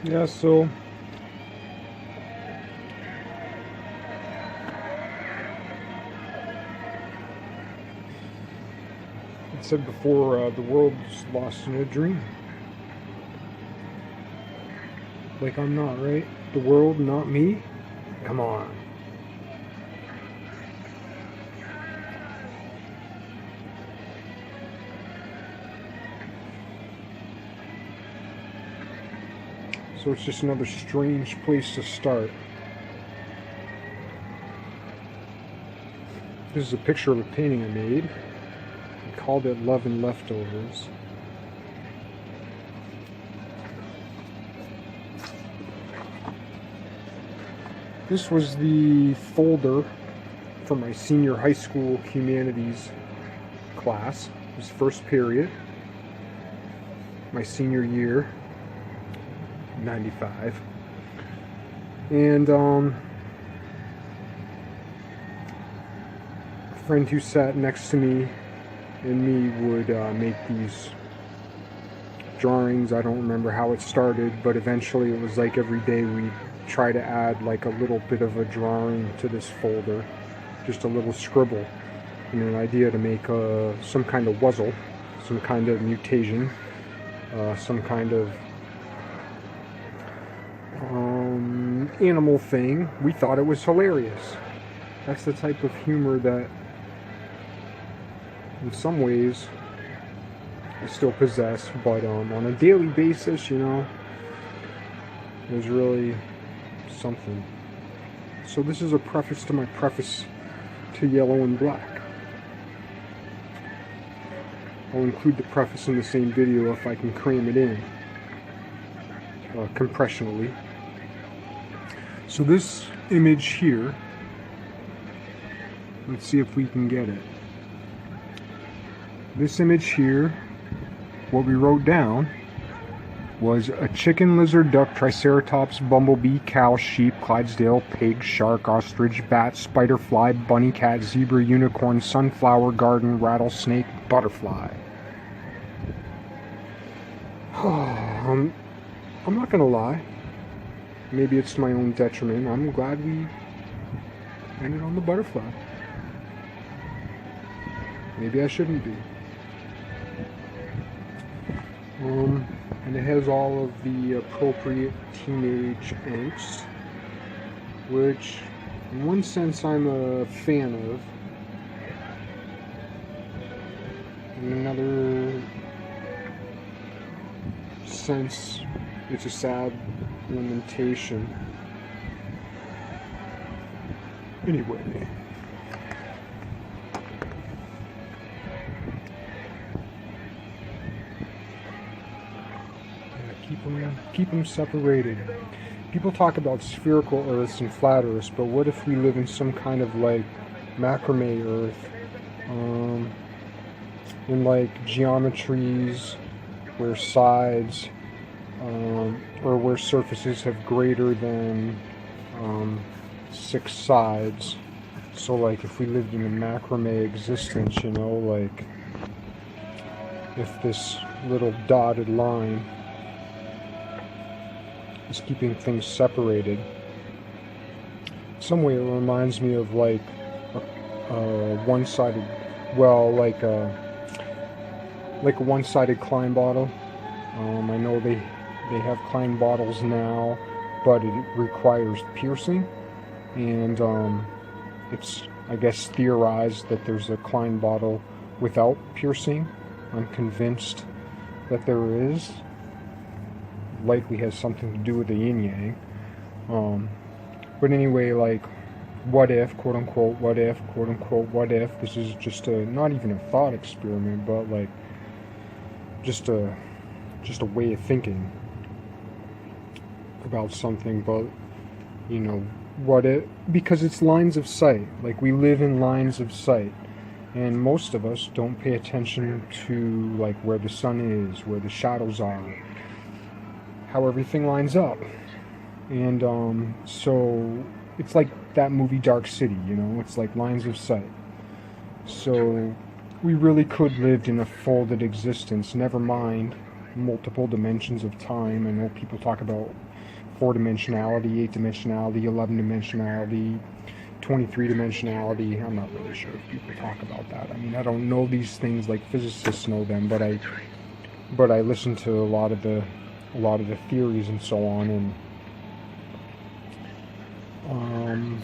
Yeah, so it said before, the world's lost in a dream. Like I'm not, right? The world, not me? Come on. So it's just another strange place to start. This is a picture of a painting I made. I called it Love and Leftovers. This was the folder for my senior high school humanities class. It was first period, my senior year, 95. And a friend who sat next to me and me would make these drawings. I don't remember how it started, but eventually it was like every day we'd try to add like a little bit of a drawing to this folder, just a little scribble, and an idea to make some kind of wuzzle, some kind of mutation, some kind of animal thing. We thought it was hilarious. That's the type of humor that in some ways I still possess, but on a daily basis, you know, it was really something. So this is a preface to my preface to Yellow and Black. I'll include the preface in the same video if I can cram it in compressionally. So this image here, let's see if we can get it. This image here, what we wrote down was a chicken, lizard, duck, triceratops, bumblebee, cow, sheep, Clydesdale, pig, shark, ostrich, bat, spider, fly, bunny, cat, zebra, unicorn, sunflower, garden, rattlesnake, butterfly. I'm not gonna lie. Maybe it's to my own detriment. I'm glad we ended on the butterfly. Maybe I shouldn't be. And it has all of the appropriate teenage angst, which in one sense I'm a fan of. In another sense, it's a sad lamentation. Anyway. Keep them separated. People talk about spherical Earths and flat Earths, but what if we live in some kind of like macrame Earth, in like geometries where sides, or where surfaces have greater than 6 sides. So like if we lived in a macrame existence, you know, like if this little dotted line is keeping things separated. Some way it reminds me of like a one-sided, well, like a one-sided Klein bottle. I know they have Klein bottles now, but it requires piercing, and it's, I guess, theorized that there's a Klein bottle without piercing. I'm convinced that there is. Likely has something to do with the yin yang. But anyway, like, what if, quote unquote, what if, quote unquote, what if, this is just a, not even a thought experiment, but like, just a way of thinking about something. But, you know, what if, because it's lines of sight, like we live in lines of sight, and most of us don't pay attention to like where the sun is, where the shadows are, how everything lines up. And so it's like that movie Dark City, you know, it's like lines of sight. So we really could live in a folded existence, never mind multiple dimensions of time. I know people talk about 4-dimensionality, 8-dimensionality, 11-dimensionality, 23-dimensionality. I'm not really sure if people talk about that. I mean, I don't know these things like physicists know them, but I listen to a lot of the theories and so on, and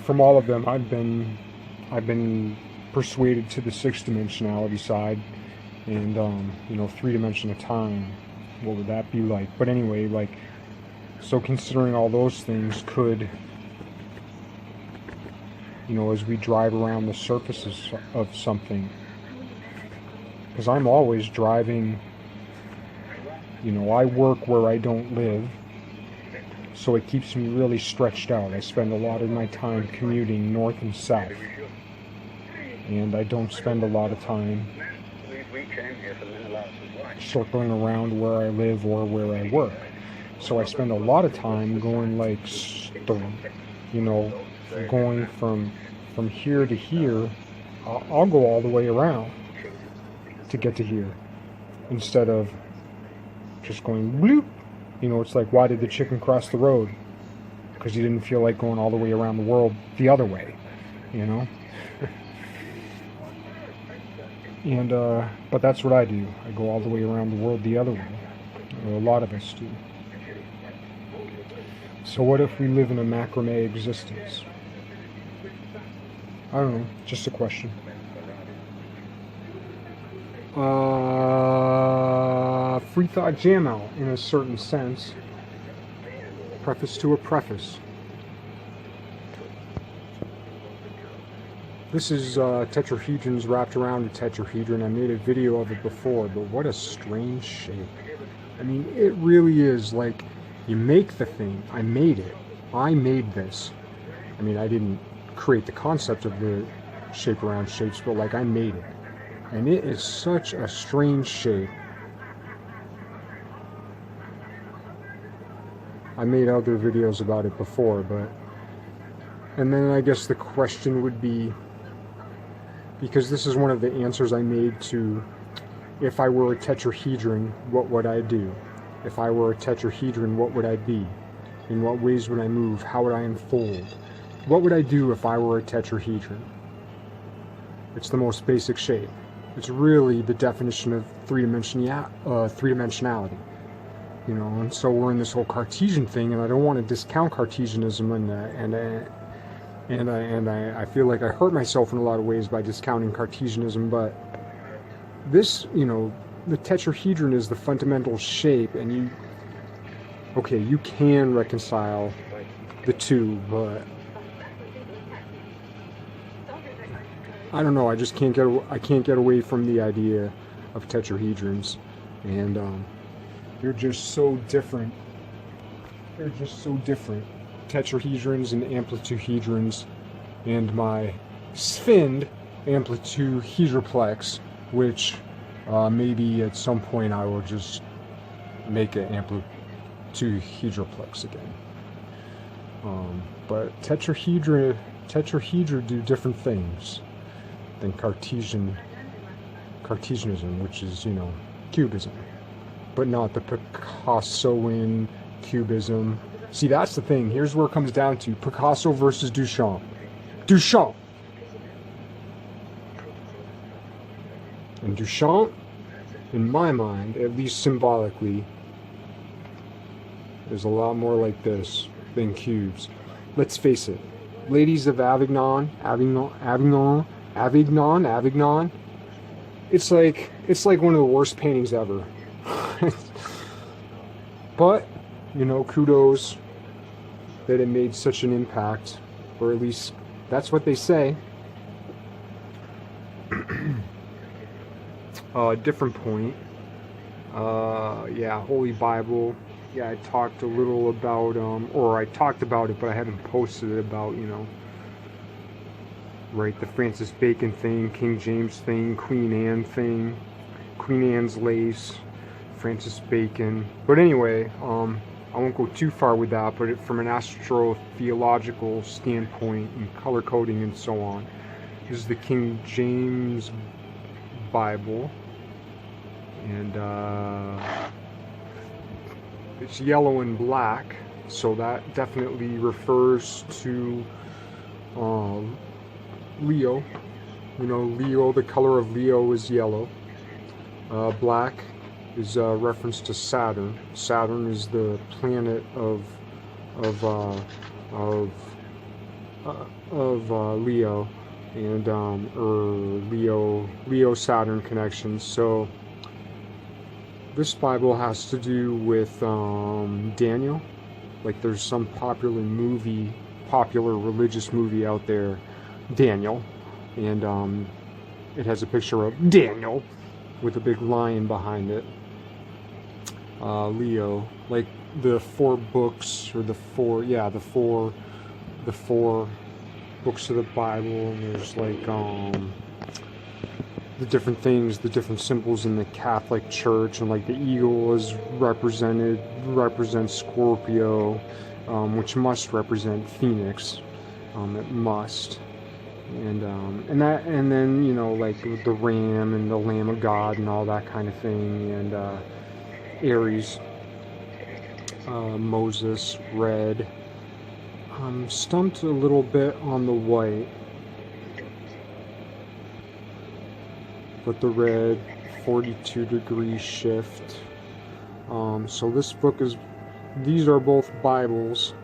from all of them, I've been persuaded to the 6-dimensionality side, and 3-dimensional time. What would that be like? But anyway, like, so considering all those things, could, as we drive around the surfaces of something, because I'm always driving. I work where I don't live, so it keeps me really stretched out. I spend a lot of my time commuting north and south, and I don't spend a lot of time circling around where I live or where I work. So I spend a lot of time going going from here to here. I'll go all the way around to get to here, instead of just going bloop. It's like, why did the chicken cross the road? Because you didn't feel like going all the way around the world the other way, And but that's what I do. I go all the way around the world the other way. A lot of us do. So what if we live in a macrame existence? I don't know, just a question. Free thought jam out, in a certain sense. Preface to a preface. This is tetrahedrons wrapped around a tetrahedron. I made a video of it before, but what a strange shape. I mean, it really is like, you make the thing. I made it. I made this. I mean, I didn't create the concept of the shape around shapes, but like, I made it. And it is such a strange shape. I made other videos about it before, and then I guess the question would be, because this is one of the answers I made to, if I were a tetrahedron, what would I do? If I were a tetrahedron, what would I be? In what ways would I move? How would I unfold? What would I do if I were a tetrahedron? It's the most basic shape. It's really the definition of three-dimensionality. And so we're in this whole Cartesian thing, and I don't want to discount Cartesianism, and I feel like I hurt myself in a lot of ways by discounting Cartesianism, but this, the tetrahedron is the fundamental shape, and you can reconcile the two, but I don't know, I just can't get away from the idea of tetrahedrons, and they're just so different. They're just so different. Tetrahedrons and amplituhedrons, and my sphined amplituhedroplex, which maybe at some point I will just make an amplituhedroplex again. But tetrahedra do different things than Cartesianism, which is, cubism, but not the Picassoan cubism. See, that's the thing. Here's where it comes down to Picasso versus Duchamp. And Duchamp, in my mind, at least symbolically, is a lot more like this than cubes. Let's face it. Ladies of Avignon. It's like one of the worst paintings ever. But, kudos that it made such an impact, or at least that's what they say. Different point. Holy Bible. Yeah, I talked a little about, or I talked about it, but I haven't posted it about, right, the Francis Bacon thing, King James thing, Queen Anne thing, Queen Anne's lace, Francis Bacon. But anyway, I won't go too far with that, but from an astrotheological standpoint and color coding and so on, this is the King James Bible, and it's yellow and black, So that definitely refers to Leo. You know, Leo, the color of Leo is yellow. Black is a reference to Saturn. Saturn is the planet of Leo, and or Leo Saturn connections. So this Bible has to do with Daniel. Like there's some popular religious movie out there, Daniel, and it has a picture of Daniel with a big lion behind it. Leo, like the four books, or the four books of the Bible, and there's like the different things, the different symbols in the Catholic Church, and like the eagle is represents Scorpio, which must represent Phoenix. It must. And then, you know, like the ram and the Lamb of God and all that kind of thing, and Aries, Moses, red. I'm stumped a little bit on the white, but the red, 42-degree shift. So this book these are both Bibles,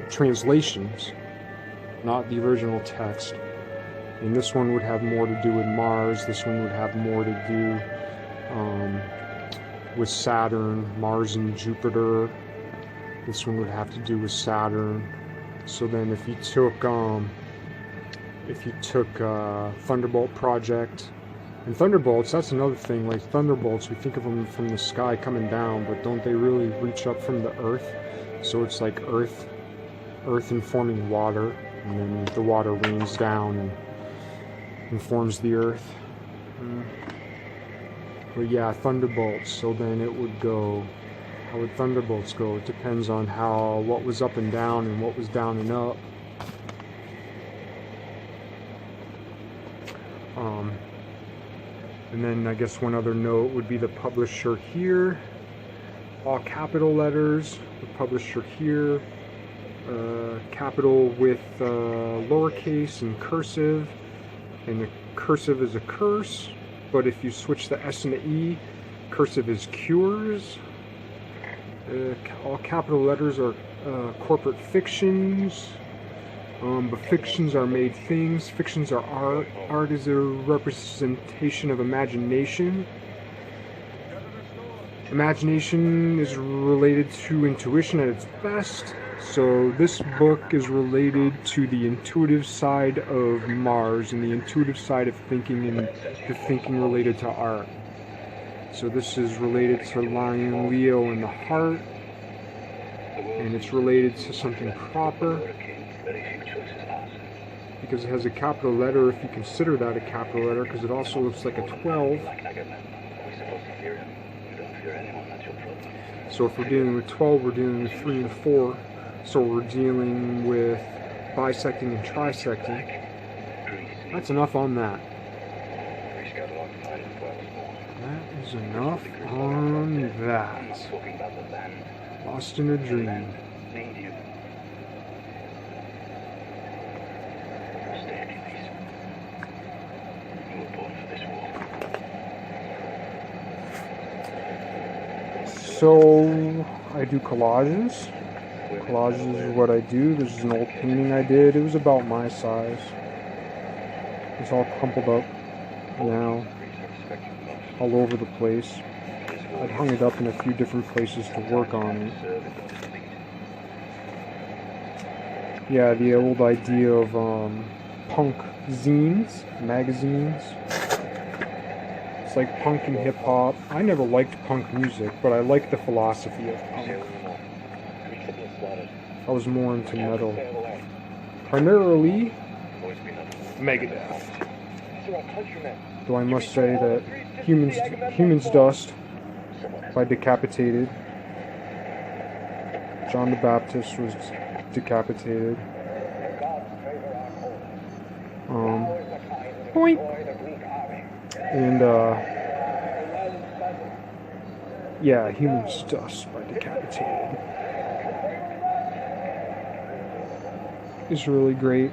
translations, not the original text. And this one would have more to do with Mars. This one would have more to do with Saturn, Mars and Jupiter. This one would have to do with Saturn. So then if you took Thunderbolt Project, and Thunderbolts, that's another thing, like Thunderbolts, we think of them from the sky coming down, but don't they really reach up from the earth? So it's like earth informing water, and then the water rains down and informs the earth. But yeah, Thunderbolts, so then it would go, how would Thunderbolts go? It depends on what was up and down and what was down and up. And then I guess one other note would be the publisher here, all capital letters, the publisher here, capital with lowercase and cursive, and the cursive is a curse, but if you switch the S and the E, cursive is cures. All capital letters are corporate fictions, but fictions are made things. Fictions are art. Art is a representation of imagination. Imagination is related to intuition at its best. So this book is related to the intuitive side of Mars and the intuitive side of thinking, and the thinking related to art. So this is related to Lion Leo in the heart, and it's related to something proper because it has a capital letter, if you consider that a capital letter, because it also looks like a 12. So if we're dealing with 12, we're dealing with 3 and 4. So we're dealing with bisecting and trisecting. That's enough on that. That is enough on that. Lost in a dream. So I do collages. Collages is what I do. This is an old painting I did. It was about my size. It's all crumpled up now, all over the place. I'd hung it up in a few different places to work on it. Yeah, the old idea of punk zines, magazines. It's like punk and hip hop. I never liked punk music, but I liked the philosophy of punk. I was more into metal. Primarily Megadeth. Though I must say that Humans Dust by Decapitated. John the Baptist was decapitated. Point. And yeah, Humans Dust by Decapitated. is really great.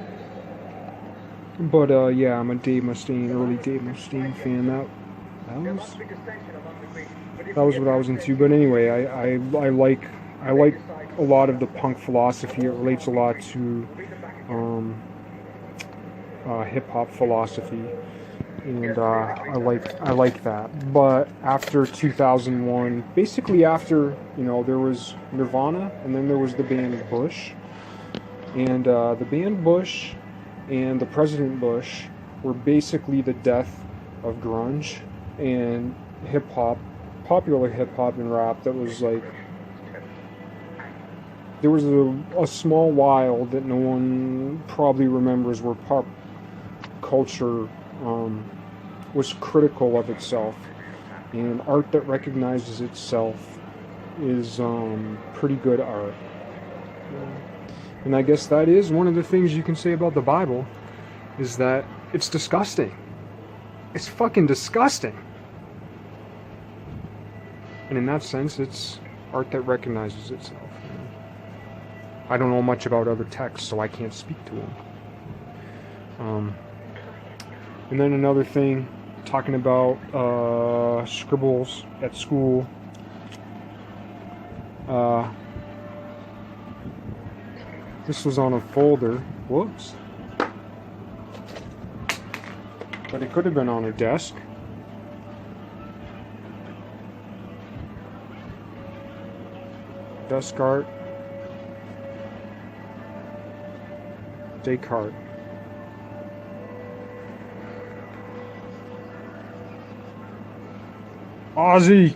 But yeah, I'm a Dave Mustaine, early Dave Mustaine fan. That was what I was into. But anyway, I like a lot of the punk philosophy. It relates a lot to hip hop philosophy, and I like that. But after 2001, basically after there was Nirvana, and then there was the band Bush, and the band Bush and the President Bush were basically the death of grunge and hip hop, popular hip hop and rap. That was like, there was a small while that no one probably remembers where pop culture was critical of itself, and art that recognizes itself is pretty good art. And I guess that is one of the things you can say about the Bible, is that it's disgusting. It's fucking disgusting. And in that sense, it's art that recognizes itself. I don't know much about other texts, so I can't speak to them. And then another thing, talking about scribbles at school. This was on a folder. Whoops. But it could have been on a desk. Desk art. Descartes. Ozzy!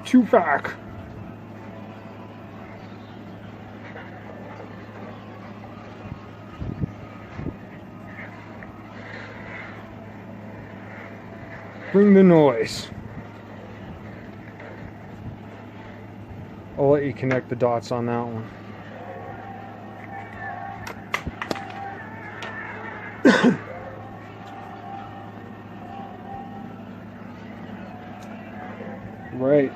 Tupac! Bring the noise. I'll let you connect the dots on that one. Right.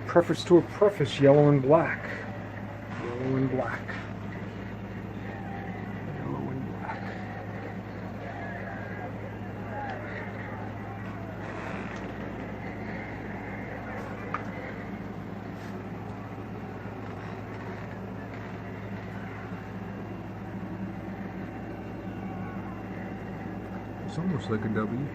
Preface to a preface, yellow and black. Yellow and black. Yellow and black. It's almost like a W.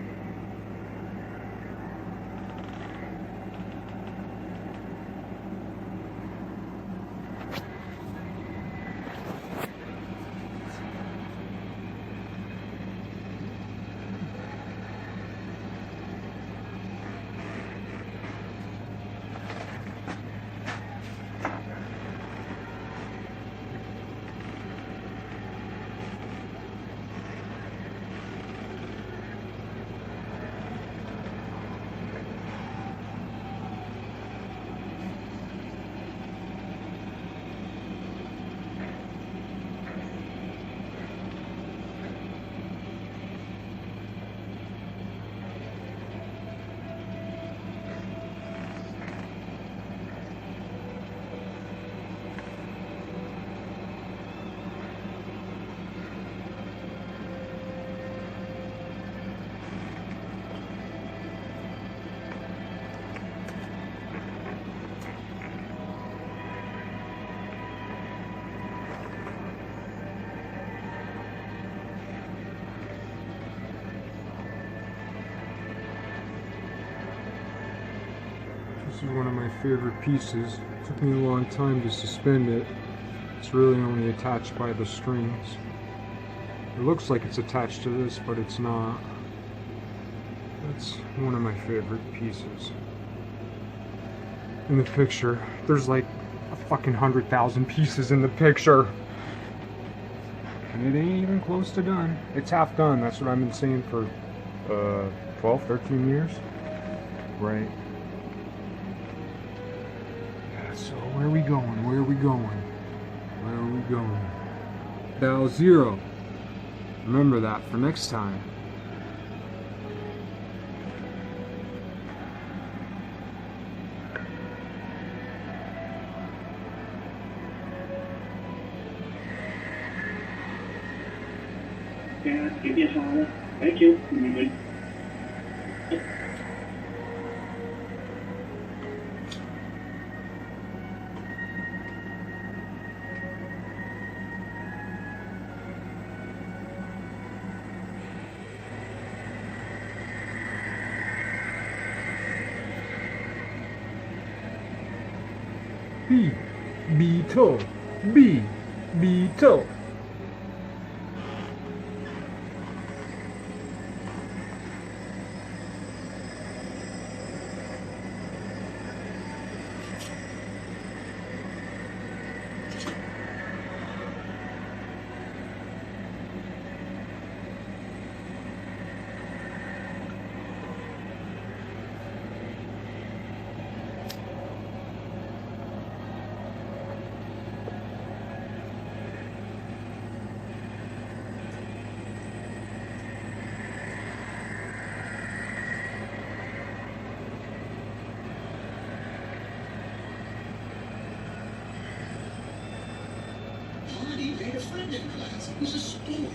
This is one of my favorite pieces. It took me a long time to suspend it. It's really only attached by the strings. It looks like it's attached to this, but it's not. That's one of my favorite pieces. In the picture, there's like a fucking 100,000 pieces in the picture. And it ain't even close to done. It's half done. That's what I've been saying for 12, 13 years. Right. Where are we going? Where are we going? Where are we going? Dial 0. Remember that for next time. Yeah, give me a holler. Thank you. YB-2. YB-2. Made a friend in class. It was a spook.